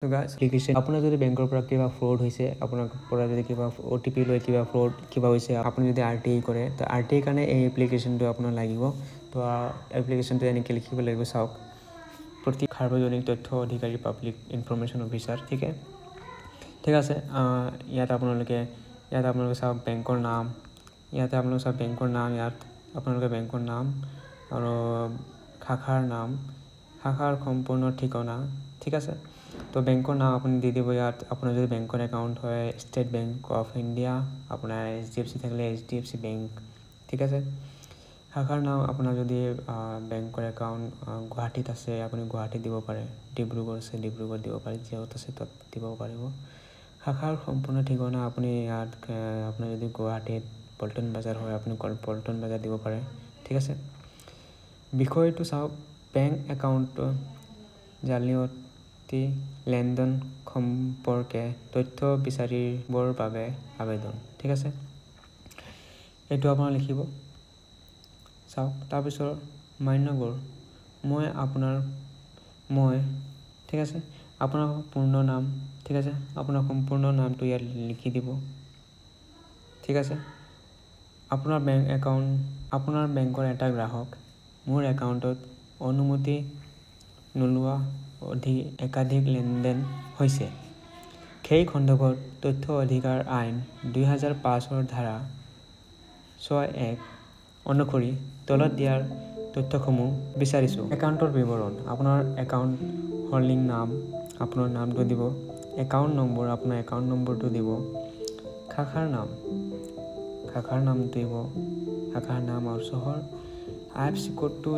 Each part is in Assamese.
So guys, application আপোনাৰ যদি বেংকৰ পৰা কিবা ফ্ৰড হৈছে, আপোনাৰ পৰা যদি কিবা OTP লৈ কিবা ফ্ৰড কিবা হৈছে, আপুনি যদি RTI কৰে, তো RTI কাৰণে এই এপ্লিকেশ্যনটো আপোনাৰ লাগিব। তো এপ্লিকেশ্যনটো এনেকৈ লিখিব লাগিব, চাওক, প্ৰতি সাৰ্বজনীন তথ্য অধিকাৰী পাব্লিক ইনফৰমেশ্যন অফিচাৰ, ঠিক আছে। ইয়াত আপোনালোকে চাওক বেংকৰ নাম, ইয়াতে আপোনালোকে চাওক বেংকৰ নাম, ইয়াত আপোনালোকে বেংকৰ নাম আৰু শাখাৰ সম্পূৰ্ণ ঠিকনা, ঠিক আছে। তো বেংকৰ নাম আপুনি দি দিব ইয়াত। আপোনাৰ যদি বেংকৰ একাউণ্ট হয় ষ্টেট বেংক অফ ইণ্ডিয়া, আপোনাৰ HDFC থাকিলে HDFC বেংক, ঠিক আছে। শাখাৰ নাম আপোনাৰ যদি বেংকৰ একাউণ্ট গুৱাহাটীত আছে, আপুনি গুৱাহাটীত দিব পাৰে, ডিব্ৰুগড় আছে ডিব্ৰুগড় দিব পাৰে, য'ত আছে ত'ত দিব পাৰিব। শাখাৰ সম্পূৰ্ণ ঠিকনা আপুনি ইয়াত, আপোনাৰ যদি গুৱাহাটীত পল্টন বজাৰ হয়, আপুনি পল্টন বজাৰ দিব পাৰে, ঠিক আছে। বিষয়টো চাওক, বেংক একাউণ্ট জালিয়াতি লেনদেন সম্পৰ্কে তথ্য বিচাৰিবৰ বাবে আবেদন, ঠিক আছে। এইটো আপোনাৰ লিখিব, চাওক। তাৰপিছত মান্যবৰ মই, ঠিক আছে। আপোনাৰ পূৰ্ণ নাম, ঠিক আছে, আপোনাৰ সম্পূৰ্ণ নামটো ইয়াত লিখি দিব, ঠিক আছে। আপোনাৰ বেংকৰ এটা গ্ৰাহক মোৰ একাউণ্টত অনুমতি নোলোৱা একাধিক লেনদেন হৈছে। সেই সন্দৰ্ভত তথ্য অধিকাৰ আইন 2005 ধাৰা 6(1) অনুসৰি তলত দিয়াৰ তথ্যসমূহ বিচাৰিছোঁ। একাউণ্টৰ বিৱৰণ, আপোনাৰ একাউণ্ট হোল্ডিং নাম, আপোনাৰ নামটো দিব, একাউণ্ট নম্বৰ, আপোনাৰ একাউণ্ট নম্বৰটো দিব, শাখাৰ নাম দিব, শাখাৰ নাম আৰু চহৰ, IFSC কোডটো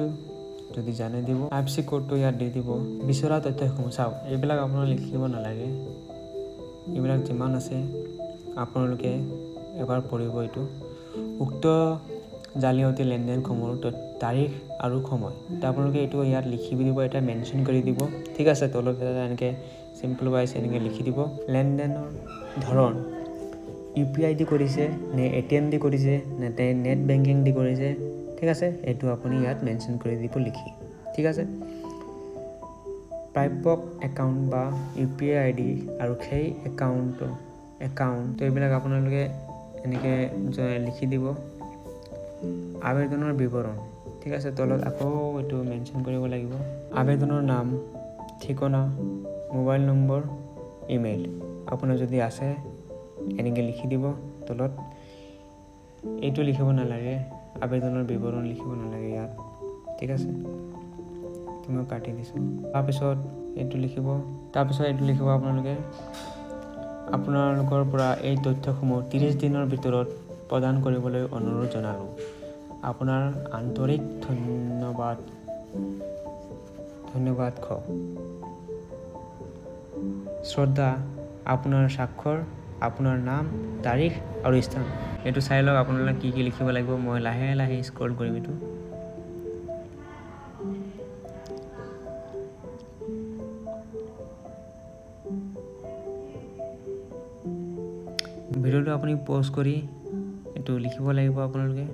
যদি জানে দিব, IFSC কোডটো ইয়াত দি দিব। বিচৰা তথ্যসমূহ চাওক, এইবিলাক আপোনাৰ লিখিব নালাগে, এইবিলাক যিমান আছে আপোনালোকে এবাৰ পঢ়িব। এইটো উক্ত জালিয়াতি লেনদেনসমূহৰ তাৰিখ আৰু সময়, তো আপোনালোকে এইটো ইয়াত লিখি দিব, এটা মেনশ্যন কৰি দিব, ঠিক আছে। তলত এনেকৈ চিম্পল ৱাইজ এনেকৈ লিখি দিব। লেনদেনৰ ধৰণ, UPI দি কৰিছে নে ATM দি কৰিছে নে নেট বেংকিং দি কৰিছে, ঠিক আছে। এইটো আপুনি ইয়াত মেনশ্যন কৰি দিব লিখি, ঠিক আছে। প্ৰাপ্যক একাউণ্ট বা UPI ID আৰু সেই একাউণ্ট তো এইবিলাক আপোনালোকে এনেকৈ লিখি দিব। আবেদনৰ বিৱৰণ, ঠিক আছে, তলত আকৌ এইটো মেনশ্যন কৰিব লাগিব। আবেদনৰ নাম, ঠিকনা, মোবাইল নম্বৰ, ইমেইল আপোনাৰ যদি আছে এনেকৈ লিখি দিব তলত। এইটো লিখিব নালাগে, আবেদনৰ বিৱৰণ লিখিব নালাগে ইয়াত, ঠিক আছে। মই কাটি দিছোঁ। তাৰপিছত এইটো লিখিব আপোনালোকে, আপোনালোকৰ পৰা এই তথ্যসমূহ 30 দিনৰ ভিতৰত প্ৰদান কৰিবলৈ অনুৰোধ জনালোঁ। আপোনাৰ আন্তৰিক ধন্যবাদ। শ্ৰদ্ধা, আপোনাৰ স্বাক্ষৰ, আপোনাৰ নাম, তাৰিখ আৰু স্থান। এইটো চাই লওক আপোনালোকে কি কি লিখিব লাগিব। মই লাহে লাহে স্ক্ৰল কৰিম এইটো। ভিডিঅ'টো আপুনি পজ কৰি এইটো লিখিব লাগিব আপোনালোকে।